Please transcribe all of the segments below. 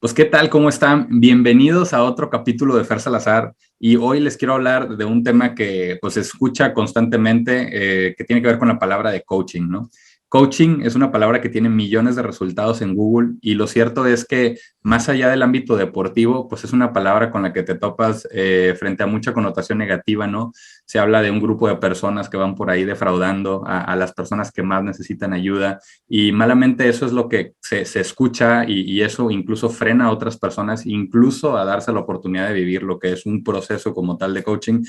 Pues, ¿qué tal? ¿Cómo están? Bienvenidos a otro capítulo de Fer Salazar. Y hoy les quiero hablar de un tema que pues se escucha constantemente, que tiene que ver con la palabra de coaching, ¿no? Coaching es una palabra que tiene millones de resultados en Google y lo cierto es que más allá del ámbito deportivo, pues es una palabra con la que te topas frente a mucha connotación negativa, ¿no? Se habla de un grupo de personas que van por ahí defraudando a las personas que más necesitan ayuda y malamente eso es lo que se escucha y eso incluso frena a otras personas, incluso a darse la oportunidad de vivir lo que es un proceso como tal de coaching.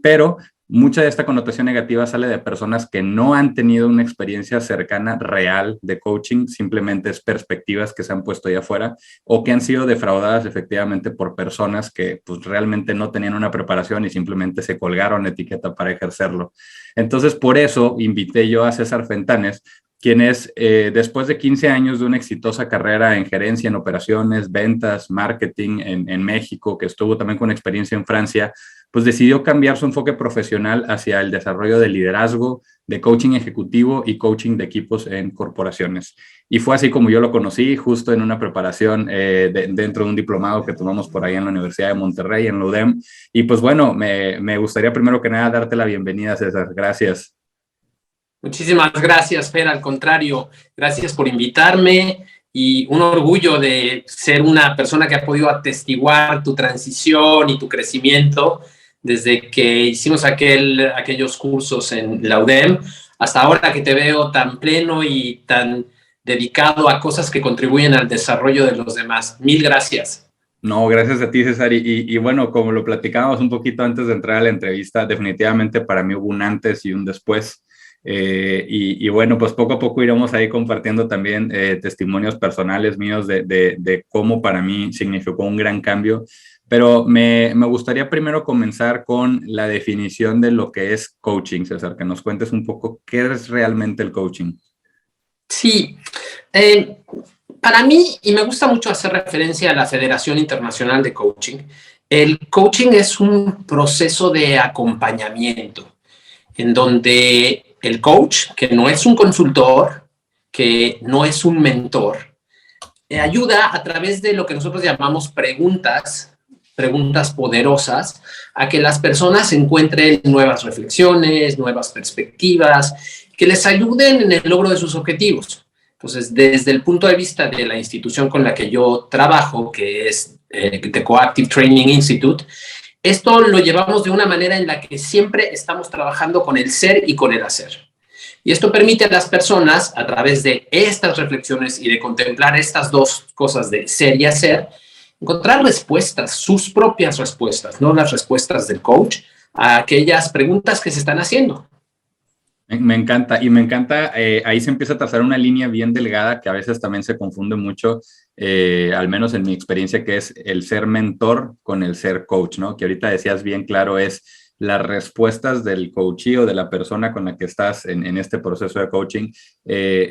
Pero mucha de esta connotación negativa sale de personas que no han tenido una experiencia cercana real de coaching, simplemente es perspectivas que se han puesto ahí afuera o que han sido defraudadas efectivamente por personas que pues realmente no tenían una preparación y simplemente se colgaron etiqueta para ejercerlo. Entonces, por eso invité yo a César Fentanes, quien es, después de 15 años de una exitosa carrera en gerencia, en operaciones, ventas, marketing en México, que estuvo también con experiencia en Francia, pues decidió cambiar su enfoque profesional hacia el desarrollo de liderazgo, de coaching ejecutivo y coaching de equipos en corporaciones. Y fue así como yo lo conocí, justo en una preparación dentro de un diplomado que tomamos por ahí en la Universidad de Monterrey, en la UDEM. Y pues bueno, me gustaría primero que nada darte la bienvenida, César. Gracias. Muchísimas gracias, Fer. Al contrario, gracias por invitarme y un orgullo de ser una persona que ha podido atestiguar tu transición y tu crecimiento desde que hicimos aquellos cursos en la UDEM hasta ahora que te veo tan pleno y tan dedicado a cosas que contribuyen al desarrollo de los demás. Mil gracias. No, gracias a ti, César. Y bueno, como lo platicábamos un poquito antes de entrar a la entrevista, definitivamente para mí hubo un antes y un después. Y bueno, pues poco a poco iremos ahí compartiendo también testimonios personales míos de cómo para mí significó un gran cambio. Pero me gustaría primero comenzar con la definición de lo que es coaching, César, que nos cuentes un poco qué es realmente el coaching. Sí, para mí, y me gusta mucho hacer referencia a la Federación Internacional de Coaching, el coaching es un proceso de acompañamiento en donde el coach, que no es un consultor, que no es un mentor, ayuda a través de lo que nosotros llamamos preguntas poderosas, a que las personas encuentren nuevas reflexiones, nuevas perspectivas, que les ayuden en el logro de sus objetivos. Entonces, desde el punto de vista de la institución con la que yo trabajo, que es The Coactive Training Institute, esto lo llevamos de una manera en la que siempre estamos trabajando con el ser y con el hacer. Y esto permite a las personas, a través de estas reflexiones y de contemplar estas dos cosas de ser y hacer, encontrar respuestas, sus propias respuestas, no las respuestas del coach, a aquellas preguntas que se están haciendo. Me encanta, y me encanta, ahí se empieza a trazar una línea bien delgada que a veces también se confunde mucho, al menos en mi experiencia, que es el ser mentor con el ser coach, ¿no? Que ahorita decías bien claro, es las respuestas del coachee o de la persona con la que estás en este proceso de coaching.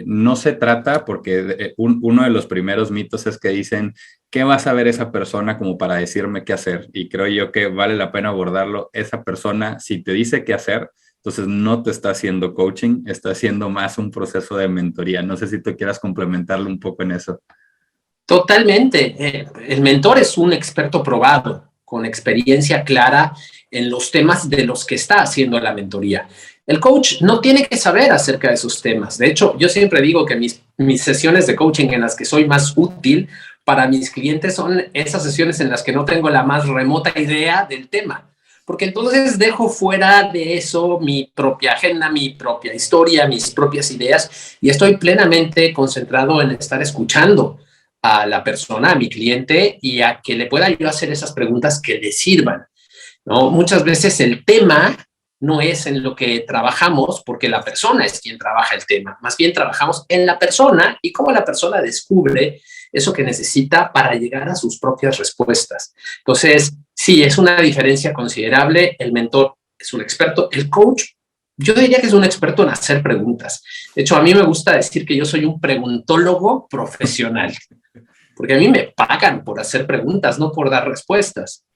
No se trata, porque uno de los primeros mitos es que dicen, ¿qué va a saber esa persona como para decirme qué hacer? Y creo yo que vale la pena abordarlo. Esa persona, si te dice qué hacer, entonces no te está haciendo coaching, está haciendo más un proceso de mentoría. No sé si tú quieras complementarlo un poco en eso. Totalmente. El mentor es un experto probado, con experiencia clara en los temas de los que está haciendo la mentoría. El coach no tiene que saber acerca de esos temas. De hecho, yo siempre digo que mis sesiones de coaching en las que soy más útil para mis clientes son esas sesiones en las que no tengo la más remota idea del tema. Porque entonces dejo fuera de eso mi propia agenda, mi propia historia, mis propias ideas y estoy plenamente concentrado en estar escuchando a la persona, a mi cliente y a que le pueda yo hacer esas preguntas que le sirvan, ¿no? Muchas veces el tema no es en lo que trabajamos porque la persona es quien trabaja el tema, más bien trabajamos en la persona y cómo la persona descubre eso que necesita para llegar a sus propias respuestas. Entonces, sí, es una diferencia considerable. El mentor es un experto, el coach, yo diría que es un experto en hacer preguntas. De hecho, a mí me gusta decir que yo soy un preguntólogo profesional, porque a mí me pagan por hacer preguntas, no por dar respuestas.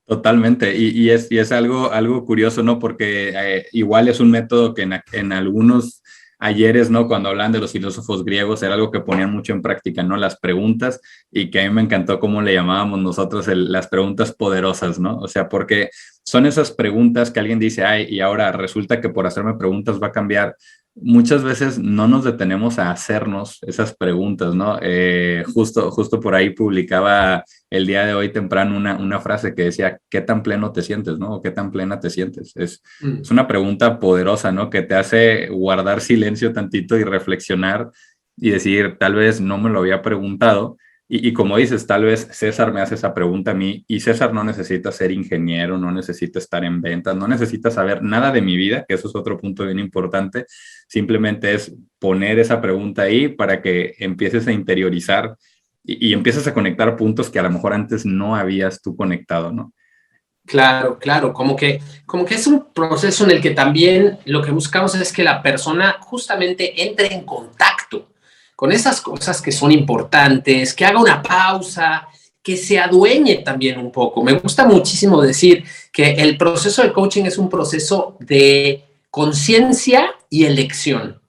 Totalmente, y es algo curioso, ¿no? Porque igual es un método que en algunos ayeres, ¿no? Cuando hablaban de los filósofos griegos, era algo que ponían mucho en práctica, ¿no? Las preguntas, y que a mí me encantó cómo le llamábamos nosotros las preguntas poderosas, ¿no? O sea, porque son esas preguntas que alguien dice, ay, y ahora resulta que por hacerme preguntas va a cambiar. Muchas veces no nos detenemos a hacernos esas preguntas, ¿no? Justo por ahí publicaba el día de hoy temprano una frase que decía, ¿qué tan pleno te sientes, no? ¿O qué tan plena te sientes? Es una pregunta poderosa, ¿no? Que te hace guardar silencio tantito y reflexionar y decir, tal vez no me lo había preguntado. Y como dices, tal vez César me hace esa pregunta a mí, y César no necesita ser ingeniero, no necesita estar en ventas, no necesita saber nada de mi vida, que eso es otro punto bien importante. Simplemente es poner esa pregunta ahí para que empieces a interiorizar y empieces a conectar puntos que a lo mejor antes no habías tú conectado, ¿no? Claro, claro, como que es un proceso en el que también lo que buscamos es que la persona justamente entre en contacto con esas cosas que son importantes, que haga una pausa, que se adueñe también un poco. Me gusta muchísimo decir que el proceso de coaching es un proceso de conciencia y elección.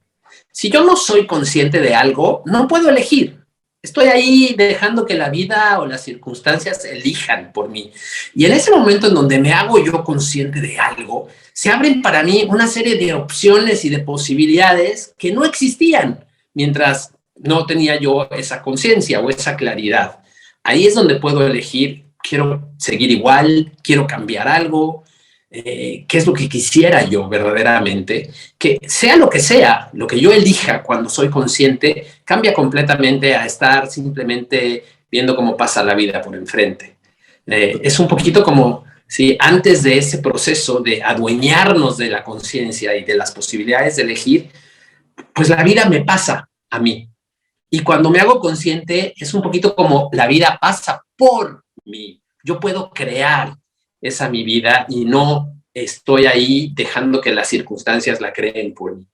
Si yo no soy consciente de algo, no puedo elegir. Estoy ahí dejando que la vida o las circunstancias elijan por mí. Y en ese momento en donde me hago yo consciente de algo, se abren para mí una serie de opciones y de posibilidades que no existían mientras no tenía yo esa conciencia o esa claridad. Ahí es donde puedo elegir, quiero seguir igual, quiero cambiar algo, qué es lo que quisiera yo verdaderamente, que sea, lo que yo elija cuando soy consciente, cambia completamente a estar simplemente viendo cómo pasa la vida por enfrente. Es un poquito como si antes de ese proceso de adueñarnos de la conciencia y de las posibilidades de elegir, pues la vida me pasa a mí. Y cuando me hago consciente, es un poquito como la vida pasa por mí. Yo puedo crear esa mi vida y no estoy ahí dejando que las circunstancias la creen por mí.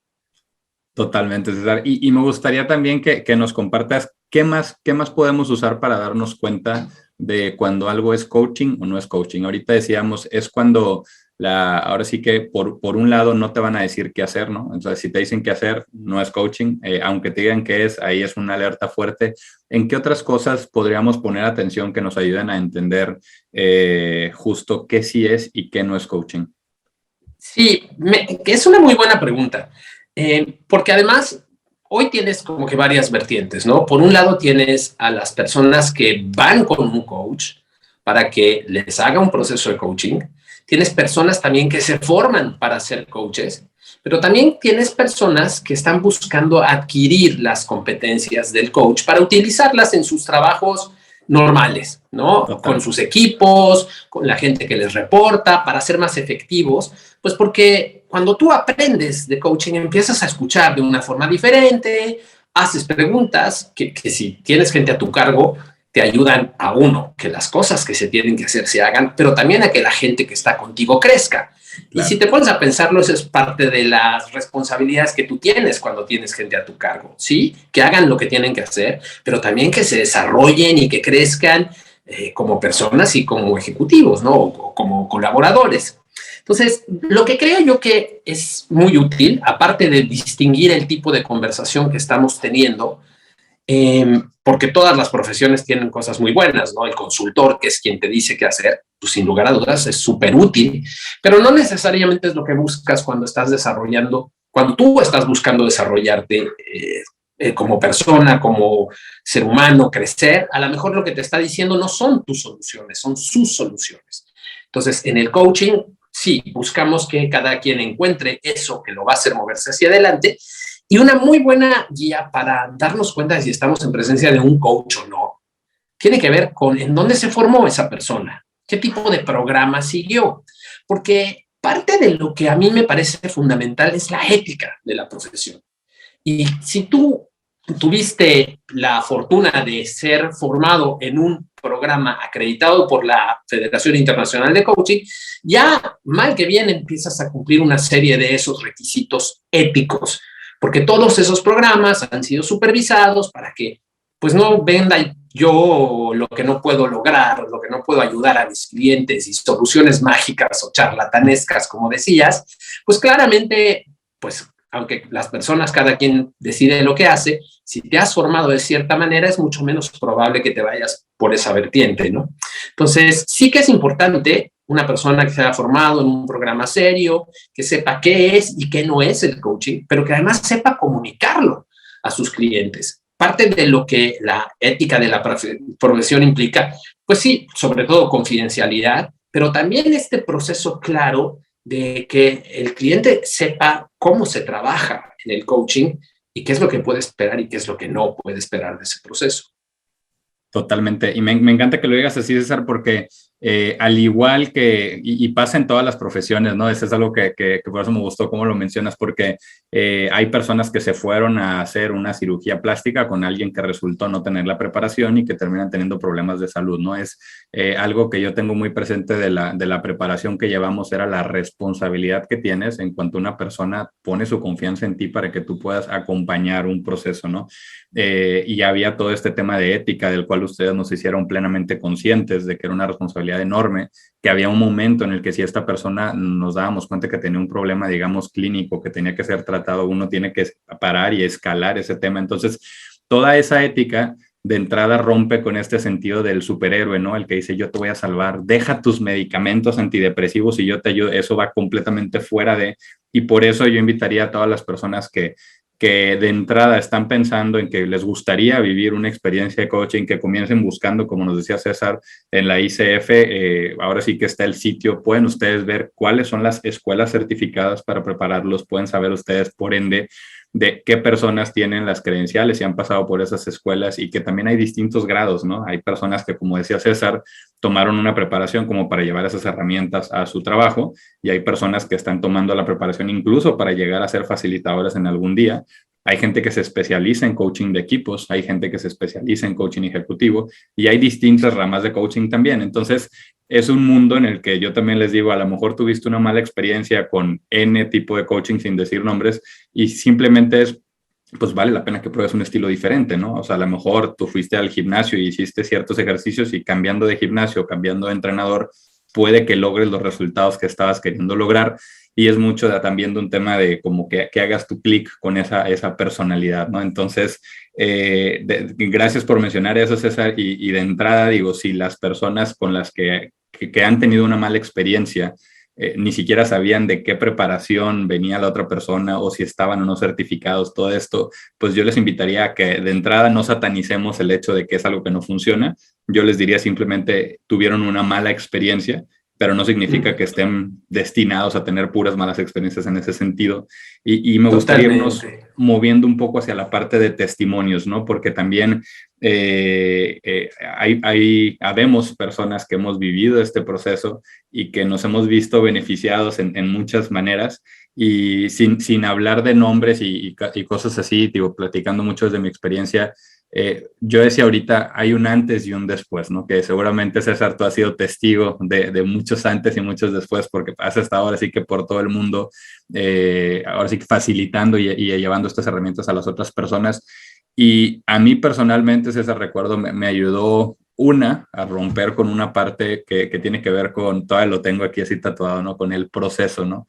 Totalmente, César. Y me gustaría también que nos compartas qué más podemos usar para darnos cuenta de cuando algo es coaching o no es coaching. Ahorita decíamos, es cuando ahora sí que por un lado no te van a decir qué hacer, ¿no? Entonces, si te dicen qué hacer, no es coaching. Aunque te digan qué es, ahí es una alerta fuerte. ¿En qué otras cosas podríamos poner atención que nos ayuden a entender justo qué sí es y qué no es coaching? Sí, que es una muy buena pregunta. Porque además hoy tienes como que varias vertientes, ¿no? Por un lado tienes a las personas que van con un coach para que les haga un proceso de coaching. Tienes personas también que se forman para ser coaches, pero también tienes personas que están buscando adquirir las competencias del coach para utilizarlas en sus trabajos normales, ¿no? Total. Con sus equipos, con la gente que les reporta, para ser más efectivos, pues porque cuando tú aprendes de coaching empiezas a escuchar de una forma diferente, haces preguntas que si tienes gente a tu cargo te ayudan a uno, que las cosas que se tienen que hacer se hagan, pero también a que la gente que está contigo crezca. Claro. Y si te pones a pensarlo, eso es parte de las responsabilidades que tú tienes cuando tienes gente a tu cargo, ¿sí? Que hagan lo que tienen que hacer, pero también que se desarrollen y que crezcan como personas y como ejecutivos, ¿no? O como colaboradores. Entonces, lo que creo yo que es muy útil, aparte de distinguir el tipo de conversación que estamos teniendo, porque todas las profesiones tienen cosas muy buenas, ¿no? El consultor, que es quien te dice qué hacer, pues sin lugar a dudas es súper útil, pero no necesariamente es lo que buscas cuando estás desarrollando, cuando tú estás buscando desarrollarte como persona, como ser humano, crecer. A lo mejor lo que te está diciendo no son tus soluciones, son sus soluciones. Entonces, en el coaching, sí, buscamos que cada quien encuentre eso que lo va a hacer moverse hacia adelante. Y una muy buena guía para darnos cuenta de si estamos en presencia de un coach o no, tiene que ver con en dónde se formó esa persona, qué tipo de programa siguió. Porque parte de lo que a mí me parece fundamental es la ética de la profesión. Y si tú tuviste la fortuna de ser formado en un programa acreditado por la Federación Internacional de Coaching, ya mal que bien empiezas a cumplir una serie de esos requisitos éticos, porque todos esos programas han sido supervisados para que pues no venda yo lo que no puedo lograr, lo que no puedo ayudar a mis clientes y soluciones mágicas o charlatanescas, como decías, pues claramente pues aunque las personas, cada quien decide lo que hace, si te has formado de cierta manera, es mucho menos probable que te vayas por esa vertiente, ¿no? Entonces, sí que es importante una persona que se haya formado en un programa serio, que sepa qué es y qué no es el coaching, pero que además sepa comunicarlo a sus clientes. Parte de lo que la ética de la profesión implica, pues sí, sobre todo confidencialidad, pero también este proceso claro de que el cliente sepa cómo se trabaja en el coaching y qué es lo que puede esperar y qué es lo que no puede esperar de ese proceso. Totalmente. Y me encanta que lo digas así, César, porque al igual que, y pasa en todas las profesiones, ¿no? Eso es algo que por eso me gustó cómo lo mencionas, porque hay personas que se fueron a hacer una cirugía plástica con alguien que resultó no tener la preparación y que terminan teniendo problemas de salud, ¿no? Es algo que yo tengo muy presente de la preparación que llevamos, era la responsabilidad que tienes en cuanto una persona pone su confianza en ti para que tú puedas acompañar un proceso, ¿no? Y había todo este tema de ética del cual ustedes nos hicieron plenamente conscientes de que era una responsabilidad enorme, que había un momento en el que si esta persona nos dábamos cuenta que tenía un problema, digamos, clínico, que tenía que ser tratado, uno tiene que parar y escalar ese tema. Entonces, toda esa ética de entrada rompe con este sentido del superhéroe, ¿no? El que dice, yo te voy a salvar, deja tus medicamentos antidepresivos y yo te ayudo. Eso va completamente fuera de, y por eso yo invitaría a todas las personas que de entrada están pensando en que les gustaría vivir una experiencia de coaching, que comiencen buscando, como nos decía César, en la ICF, ahora sí que está el sitio, pueden ustedes ver cuáles son las escuelas certificadas para prepararlos, pueden saber ustedes, por ende, de qué personas tienen las credenciales y han pasado por esas escuelas, y que también hay distintos grados, ¿no? Hay personas que, como decía César, tomaron una preparación como para llevar esas herramientas a su trabajo, y hay personas que están tomando la preparación incluso para llegar a ser facilitadores en algún día. Hay gente que se especializa en coaching de equipos, hay gente que se especializa en coaching ejecutivo, y hay distintas ramas de coaching también. Entonces, es un mundo en el que yo también les digo, a lo mejor tuviste una mala experiencia con N tipo de coaching, sin decir nombres, y simplemente es, pues vale la pena que pruebes un estilo diferente, ¿no? O sea, a lo mejor tú fuiste al gimnasio y hiciste ciertos ejercicios, y cambiando de gimnasio, cambiando de entrenador, puede que logres los resultados que estabas queriendo lograr. Y es mucho también de un tema de como que hagas tu clic con esa personalidad, ¿no? Entonces, gracias por mencionar eso, César, y de entrada digo, si las personas con las que han tenido una mala experiencia ni siquiera sabían de qué preparación venía la otra persona, o si estaban o no certificados, todo esto, pues yo les invitaría a que de entrada no satanicemos el hecho de que es algo que no funciona. Yo les diría simplemente tuvieron una mala experiencia, pero no significa que estén destinados a tener puras malas experiencias en ese sentido. Y me gustaría irnos moviendo un poco hacia la parte de testimonios, ¿no? Porque también habemos personas que hemos vivido este proceso y que nos hemos visto beneficiados en muchas maneras, y sin hablar de nombres y cosas así, digo, platicando mucho desde mi experiencia. Yo decía ahorita, hay un antes y un después, ¿no? Que seguramente, César, tú has sido testigo de muchos antes y muchos después, porque has estado ahora sí que por todo el mundo, ahora sí que facilitando y llevando estas herramientas a las otras personas. Y a mí personalmente, César, recuerdo, me ayudó a romper con una parte que tiene que ver con, todavía lo tengo aquí así tatuado, ¿no? Con el proceso, ¿no?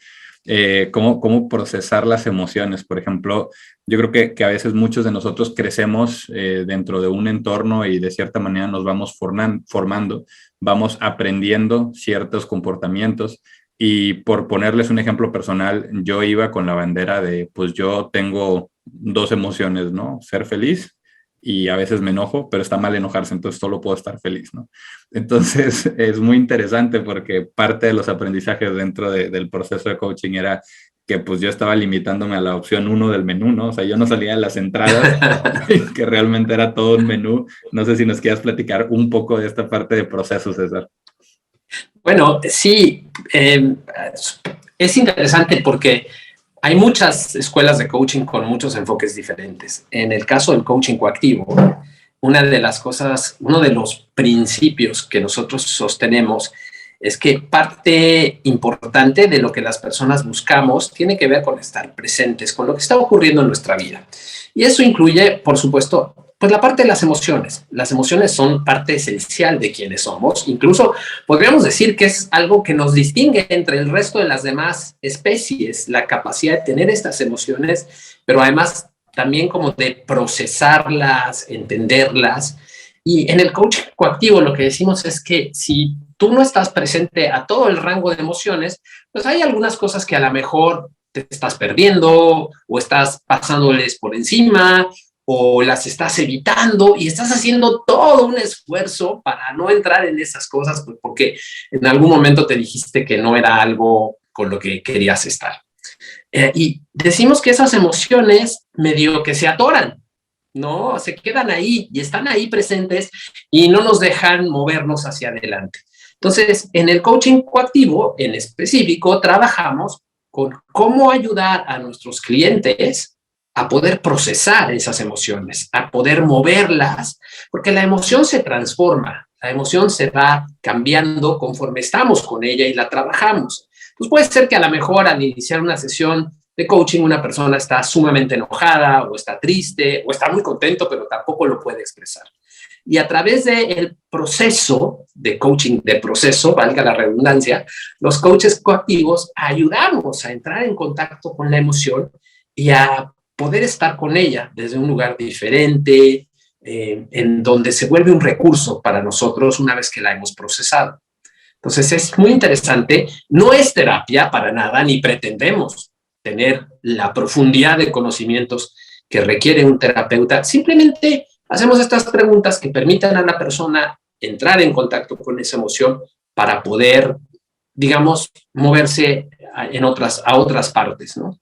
Cómo procesar las emociones. Por ejemplo, yo creo que a veces muchos de nosotros crecemos dentro de un entorno y de cierta manera nos vamos formando, vamos aprendiendo ciertos comportamientos. Y por ponerles un ejemplo personal, yo iba con la bandera de, pues yo tengo dos emociones, ¿no? Ser feliz, y a veces me enojo, pero está mal enojarse, entonces solo puedo estar feliz, ¿no? Entonces es muy interesante, porque parte de los aprendizajes dentro del proceso de coaching era que pues yo estaba limitándome a la opción 1 del menú, ¿no? O sea, yo no salía de las entradas, que realmente era todo un menú. No sé si nos quieras platicar un poco de esta parte de proceso, César. Bueno, sí, es interesante porque hay muchas escuelas de coaching con muchos enfoques diferentes. En el caso del coaching coactivo, una de las cosas, uno de los principios que nosotros sostenemos es que parte importante de lo que las personas buscamos tiene que ver con estar presentes, con lo que está ocurriendo en nuestra vida. Y eso incluye, por supuesto, Pues la parte de las emociones. Las emociones son parte esencial de quienes somos. Incluso podríamos decir que es algo que nos distingue entre el resto de las demás especies, la capacidad de tener estas emociones, pero además también como de procesarlas, entenderlas. Y en el coaching coactivo lo que decimos es que si tú no estás presente a todo el rango de emociones, pues hay algunas cosas que a lo mejor te estás perdiendo o estás pasándoles por encima o las estás evitando y estás haciendo todo un esfuerzo para no entrar en esas cosas porque en algún momento te dijiste que no era algo con lo que querías estar. Y decimos que esas emociones medio que se atoran, ¿no? Se quedan ahí y están ahí presentes y no nos dejan movernos hacia adelante. Entonces, en el coaching coactivo, en específico, trabajamos con cómo ayudar a nuestros clientes a poder procesar esas emociones, a poder moverlas, porque la emoción se transforma, la emoción se va cambiando conforme estamos con ella y la trabajamos. Pues puede ser que a lo mejor al iniciar una sesión de coaching una persona está sumamente enojada o está triste o está muy contento, pero tampoco lo puede expresar. Y a través del proceso de coaching de proceso, valga la redundancia, los coaches coactivos ayudamos a entrar en contacto con la emoción y a poder estar con ella desde un lugar diferente, en donde se vuelve un recurso para nosotros una vez que la hemos procesado. Entonces es muy interesante, no es terapia para nada, ni pretendemos tener la profundidad de conocimientos que requiere un terapeuta, simplemente hacemos estas preguntas que permitan a la persona entrar en contacto con esa emoción para poder, digamos, moverse a otras partes, ¿no?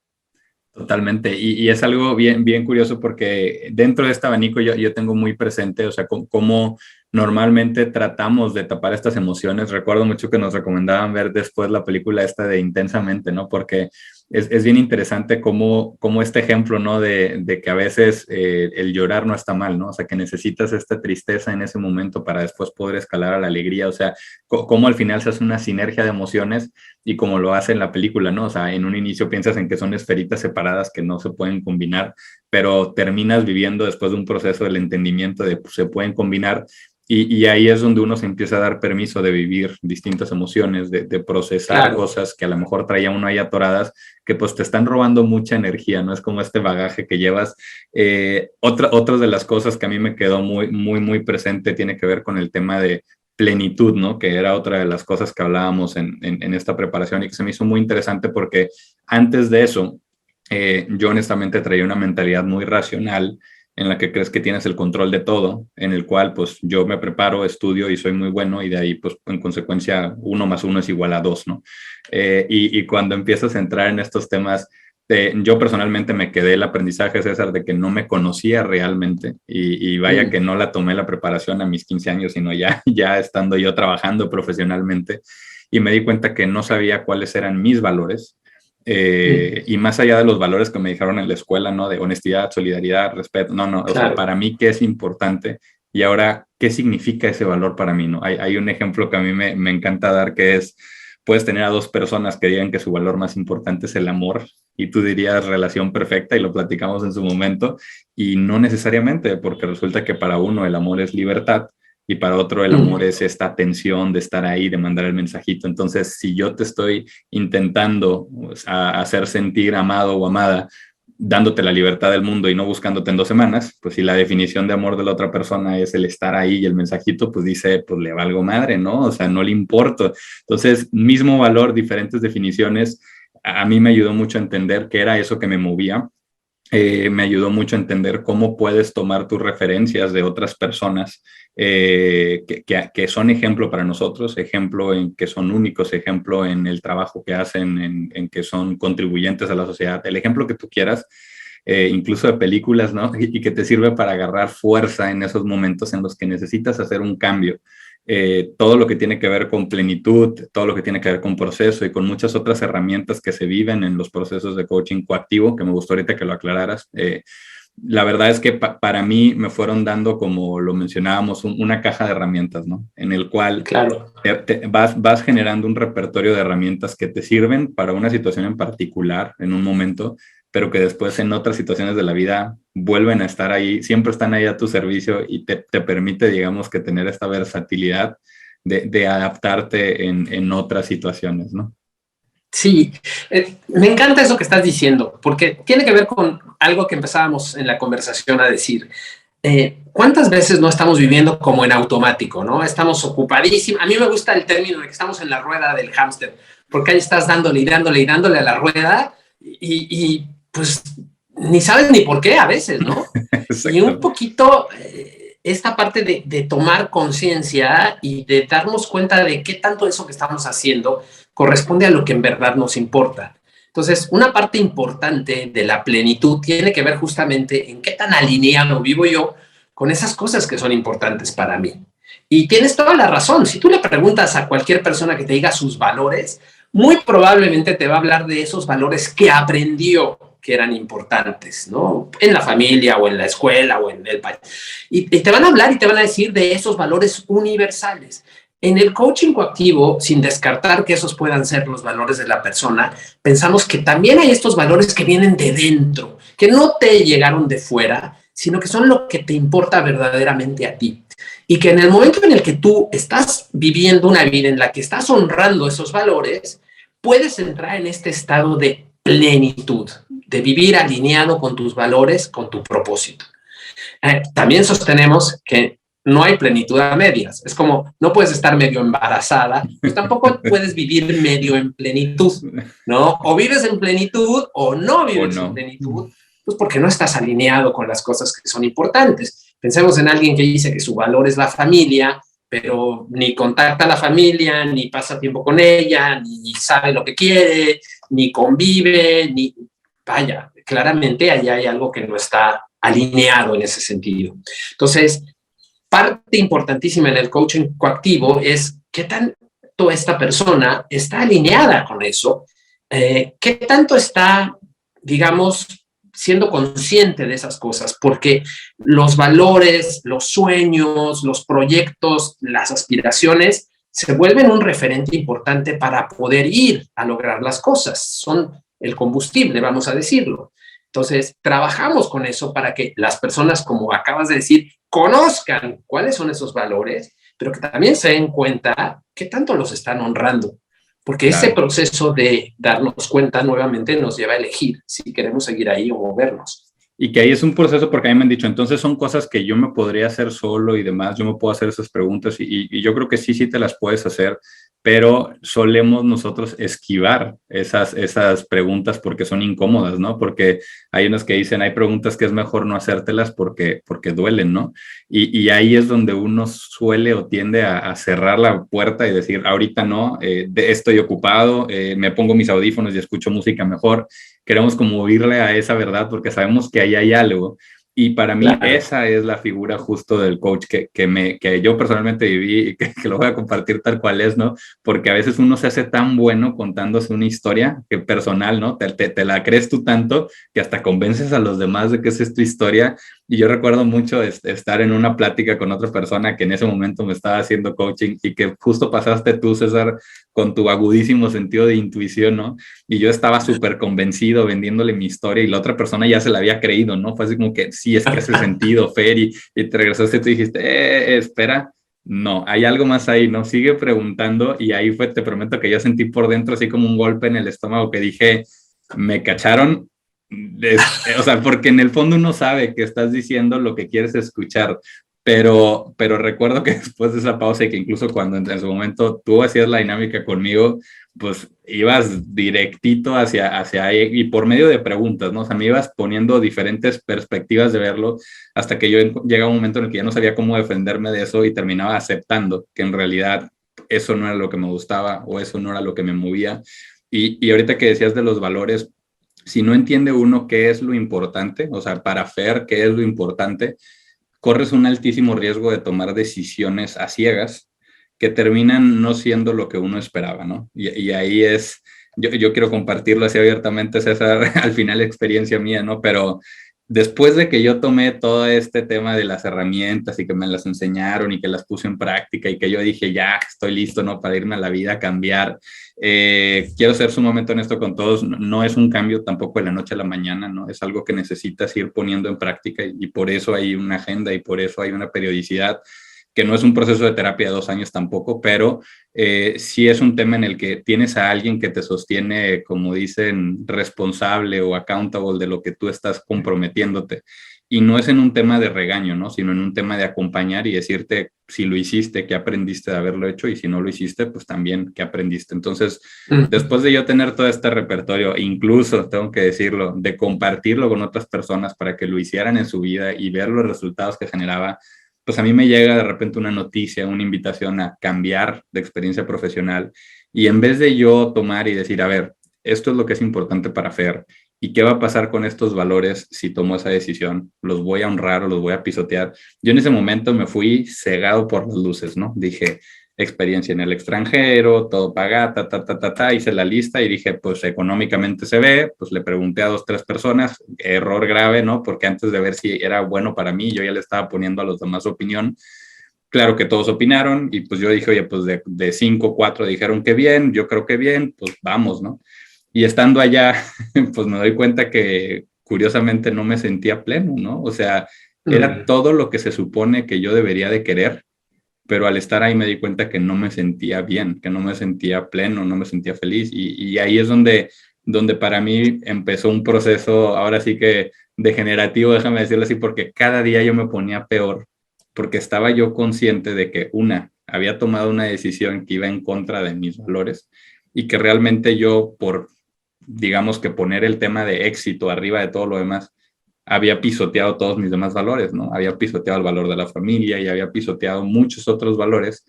Totalmente, y es algo bien, bien curioso porque dentro de este abanico yo tengo muy presente, o sea, cómo normalmente tratamos de tapar estas emociones. Recuerdo mucho que nos recomendaban ver después la película esta de Intensamente, ¿no? Porque es bien interesante cómo este ejemplo, ¿no? De que a veces el llorar no está mal, ¿no? O sea, que necesitas esta tristeza en ese momento para después poder escalar a la alegría, o sea, cómo al final se hace una sinergia de emociones y como lo hace en la película, ¿no? O sea, en un inicio piensas en que son esferitas separadas que no se pueden combinar, pero terminas viviendo después de un proceso del entendimiento de pues, se pueden combinar y ahí es donde uno se empieza a dar permiso de vivir distintas emociones, de procesar claro. Cosas que a lo mejor traía uno ahí atoradas, que pues te están robando mucha energía, ¿no? Es como este bagaje que llevas. Otra de las cosas que a mí me quedó muy, muy, muy presente tiene que ver con el tema de plenitud, ¿no? Que era otra de las cosas que hablábamos en esta preparación y que se me hizo muy interesante porque antes de eso, yo honestamente traía una mentalidad muy racional en la que crees que tienes el control de todo, en el cual pues yo me preparo, estudio y soy muy bueno y de ahí pues en consecuencia 1 más 1 es igual a 2, ¿no? Y cuando empiezas a entrar en estos temas, yo personalmente me quedé el aprendizaje, César, de que no me conocía realmente y vaya que no la tomé la preparación a mis 15 años, sino ya estando yo trabajando profesionalmente y me di cuenta que no sabía cuáles eran mis valores. Y más allá de los valores que me dijeron en la escuela, ¿no? De honestidad, solidaridad, respeto, no, claro. O sea, para mí, ¿qué es importante? Y ahora, ¿qué significa ese valor para mí, no? Hay un ejemplo que a mí me encanta dar, que es, puedes tener a 2 personas que digan que su valor más importante es el amor, y tú dirías relación perfecta, y lo platicamos en su momento, y no necesariamente, porque resulta que para uno el amor es libertad, y para otro el amor es esta tensión de estar ahí, de mandar el mensajito. Entonces, si yo te estoy intentando hacer sentir amado o amada, dándote la libertad del mundo y no buscándote en 2 semanas, pues si la definición de amor de la otra persona es el estar ahí y el mensajito, pues dice, pues le valgo madre, ¿no? O sea, no le importo. Entonces, mismo valor, diferentes definiciones, a mí me ayudó mucho a entender qué era eso que me movía. Me ayudó mucho a entender cómo puedes tomar tus referencias de otras personas que son ejemplo para nosotros, ejemplo en que son únicos, ejemplo en el trabajo que hacen, en que son contribuyentes a la sociedad, el ejemplo que tú quieras, incluso de películas, ¿no? Y que te sirve para agarrar fuerza en esos momentos en los que necesitas hacer un cambio. Todo lo que tiene que ver con plenitud, todo lo que tiene que ver con proceso y con muchas otras herramientas que se viven en los procesos de coaching coactivo, que me gustó ahorita que lo aclararas. La verdad es que para mí me fueron dando, como lo mencionábamos, una caja de herramientas, ¿no? En el cual claro. Vas generando un repertorio de herramientas que te sirven para una situación en particular, en un momento, pero que después en otras situaciones de la vida vuelven a estar ahí, siempre están ahí a tu servicio y te permite, digamos, que tener esta versatilidad de adaptarte en otras situaciones, ¿no? Sí, me encanta eso que estás diciendo, porque tiene que ver con algo que empezábamos en la conversación a decir. ¿Cuántas veces no estamos viviendo como en automático, no? Estamos ocupadísimos. A mí me gusta el término de que estamos en la rueda del hámster, porque ahí estás dándole y dándole y dándole a la rueda pues ni sabes ni por qué a veces, ¿no? Y un poquito esta parte de tomar conciencia y de darnos cuenta de qué tanto eso que estamos haciendo corresponde a lo que en verdad nos importa. Entonces, una parte importante de la plenitud tiene que ver justamente en qué tan alineado vivo yo con esas cosas que son importantes para mí. Y tienes toda la razón. Si tú le preguntas a cualquier persona que te diga sus valores, muy probablemente te va a hablar de esos valores que aprendió que eran importantes, ¿no? En la familia o en la escuela o en el país. Y te van a hablar y te van a decir de esos valores universales. En el coaching coactivo, sin descartar que esos puedan ser los valores de la persona, pensamos que también hay estos valores que vienen de dentro, que no te llegaron de fuera, sino que son lo que te importa verdaderamente a ti. Y que en el momento en el que tú estás viviendo una vida en la que estás honrando esos valores, puedes entrar en este estado de plenitud, de vivir alineado con tus valores, con tu propósito. También sostenemos que no hay plenitud a medias. Es como, no puedes estar medio embarazada, pues tampoco puedes vivir medio en plenitud, ¿no? O vives en plenitud o no vives en plenitud, pues porque no estás alineado con las cosas que son importantes. Pensemos en alguien que dice que su valor es la familia, pero ni contacta a la familia, ni pasa tiempo con ella, ni sabe lo que quiere, ni convive, ni... Vaya, claramente allá hay algo que no está alineado en ese sentido. Entonces, parte importantísima en el coaching coactivo es qué tanto esta persona está alineada con eso, qué tanto está, digamos, siendo consciente de esas cosas, porque los valores, los sueños, los proyectos, las aspiraciones se vuelven un referente importante para poder ir a lograr las cosas. Son el combustible, vamos a decirlo. Entonces, trabajamos con eso para que las personas, como acabas de decir, conozcan cuáles son esos valores, pero que también se den cuenta qué tanto los están honrando. Porque ese proceso de darnos cuenta nuevamente nos lleva a elegir si queremos seguir ahí o movernos. Y que ahí es un proceso, porque a mí me han dicho, entonces son cosas que yo me podría hacer solo y demás, yo me puedo hacer esas preguntas y yo creo que sí te las puedes hacer, pero solemos nosotros esquivar esas preguntas porque son incómodas, ¿no? Porque hay unos que dicen, hay preguntas que es mejor no hacértelas porque duelen, ¿no? Y ahí es donde uno suele o tiende a cerrar la puerta y decir, ahorita no, estoy ocupado, me pongo mis audífonos y escucho música mejor. Queremos como oírle a esa verdad porque sabemos que ahí hay algo. Y para mí esa es la figura justo del coach que yo personalmente viví y que lo voy a compartir tal cual es, ¿no? Porque a veces uno se hace tan bueno contándose una historia que personal, ¿no? Te la crees tú tanto que hasta convences a los demás de que esa es tu historia. Y yo recuerdo mucho estar en una plática con otra persona que en ese momento me estaba haciendo coaching y que justo pasaste tú, César, con tu agudísimo sentido de intuición, ¿no? Y yo estaba súper convencido vendiéndole mi historia y la otra persona ya se la había creído, ¿no? Fue así como que, sí, es que hace sentido, Fer, y te regresaste y tú dijiste, espera, no, hay algo más ahí, ¿no? Sigue preguntando y ahí fue, te prometo que yo sentí por dentro así como un golpe en el estómago que dije, me cacharon, o sea, porque en el fondo uno sabe que estás diciendo lo que quieres escuchar, pero recuerdo que después de esa pausa y que incluso cuando en su momento tú hacías la dinámica conmigo, pues ibas directito hacia ahí y por medio de preguntas, ¿no? O sea, me ibas poniendo diferentes perspectivas de verlo hasta que yo llega un momento en el que ya no sabía cómo defenderme de eso y terminaba aceptando que en realidad eso no era lo que me gustaba o eso no era lo que me movía. Y ahorita que decías de los valores, si no entiende uno qué es lo importante, o sea, para Fer, qué es lo importante, corres un altísimo riesgo de tomar decisiones a ciegas que terminan no siendo lo que uno esperaba, ¿no? Y ahí es, yo quiero compartirlo así abiertamente, César, al final experiencia mía, ¿no? Pero después de que yo tomé todo este tema de las herramientas y que me las enseñaron y que las puse en práctica y que yo dije, ya estoy listo, ¿no? Para irme a la vida a cambiar. Quiero ser sumamente honesto con todos, no es un cambio tampoco de la noche a la mañana, ¿no? Es algo que necesitas ir poniendo en práctica y por eso hay una agenda y por eso hay una periodicidad, que no es un proceso de terapia de 2 años tampoco, pero sí es un tema en el que tienes a alguien que te sostiene, como dicen, responsable o accountable de lo que tú estás comprometiéndote. Y no es en un tema de regaño, ¿no? Sino en un tema de acompañar y decirte si lo hiciste, qué aprendiste de haberlo hecho, y si no lo hiciste, pues también qué aprendiste. Entonces, después de yo tener todo este repertorio, incluso, tengo que decirlo, de compartirlo con otras personas para que lo hicieran en su vida y ver los resultados que generaba, pues a mí me llega de repente una noticia, una invitación a cambiar de experiencia profesional, y en vez de yo tomar y decir, a ver, esto es lo que es importante para Fer, ¿y qué va a pasar con estos valores si tomo esa decisión? ¿Los voy a honrar o los voy a pisotear? Yo en ese momento me fui cegado por las luces, ¿no? Dije, experiencia en el extranjero, todo paga, hice la lista y dije, pues económicamente se ve, pues le pregunté a 2, 3 personas, error grave, ¿no? Porque antes de ver si era bueno para mí, yo ya le estaba poniendo a los demás opinión. Claro que todos opinaron y pues yo dije, oye, pues de 5, 4 dijeron que bien, yo creo que bien, pues vamos, ¿no? Y estando allá, pues me doy cuenta que curiosamente no me sentía pleno, ¿no? O sea, era todo lo que se supone que yo debería de querer, pero al estar ahí me di cuenta que no me sentía bien, que no me sentía pleno, no me sentía feliz. Y ahí es donde para mí empezó un proceso, ahora sí que degenerativo, déjame decirlo así, porque cada día yo me ponía peor, porque estaba yo consciente de que había tomado una decisión que iba en contra de mis valores y que realmente yo por, digamos que poner el tema de éxito arriba de todo lo demás, había pisoteado todos mis demás valores, ¿no? Había pisoteado el valor de la familia y había pisoteado muchos otros valores,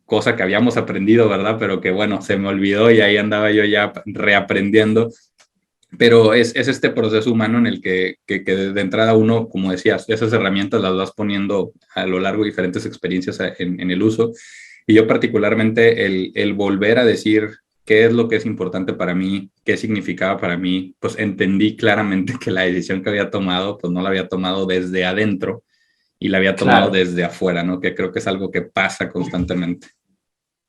cosa que habíamos aprendido, ¿verdad? Pero que bueno, se me olvidó y ahí andaba yo ya reaprendiendo. Pero es este proceso humano en el que de entrada uno, como decías, esas herramientas las vas poniendo a lo largo de diferentes experiencias en el uso. Y yo particularmente el volver a decir qué es lo que es importante para mí, qué significaba para mí, pues entendí claramente que la decisión que había tomado, pues no la había tomado desde adentro y la había tomado desde afuera, ¿no? Que creo que es algo que pasa constantemente.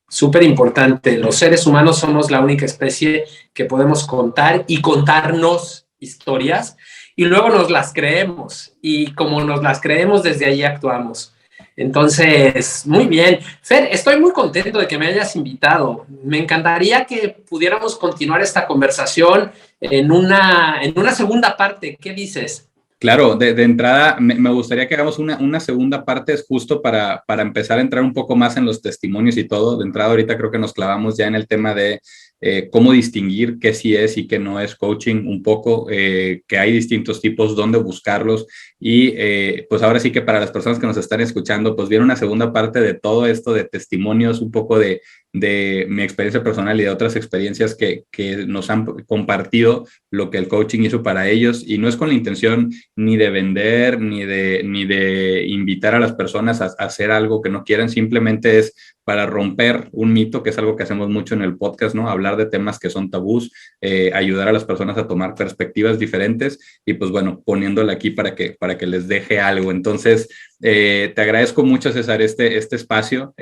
Súper importante. Los seres humanos somos la única especie que podemos contar y contarnos historias y luego nos las creemos. Y como nos las creemos, desde ahí actuamos. Entonces, muy bien. Fer, estoy muy contento de que me hayas invitado. Me encantaría que pudiéramos continuar esta conversación en una segunda parte. ¿Qué dices? Claro, de entrada me gustaría que hagamos una segunda parte, es justo para empezar a entrar un poco más en los testimonios y todo. De entrada ahorita creo que nos clavamos ya en el tema de cómo distinguir qué sí es y qué no es coaching un poco, que hay distintos tipos, dónde buscarlos y pues ahora sí que para las personas que nos están escuchando, pues viene una segunda parte de todo esto de testimonios, un poco de mi experiencia personal y de otras experiencias que nos han compartido lo que el coaching hizo para ellos, y no es con la intención ni de vender, ni de invitar a las personas a hacer algo que no quieran, simplemente es para romper un mito, que es algo que hacemos mucho en el podcast, ¿no? Hablar de temas que son tabús, ayudar a las personas a tomar perspectivas diferentes y pues bueno, poniéndole aquí para que les deje algo. Entonces, te agradezco mucho, César, este espacio.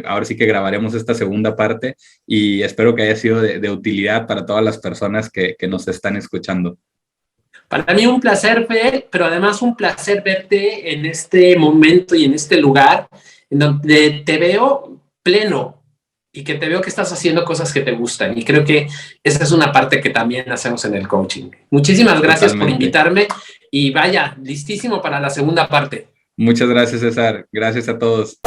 Ahora sí que grabaremos esta segunda parte y espero que haya sido de utilidad para todas las personas que nos están escuchando. Para mí un placer, Fer, pero además un placer verte en este momento y en este lugar en donde te veo pleno y que te veo que estás haciendo cosas que te gustan. Y creo que esa es una parte que también hacemos en el coaching. Muchísimas gracias por invitarme y vaya, listísimo para la segunda parte. Muchas gracias, César. Gracias a todos.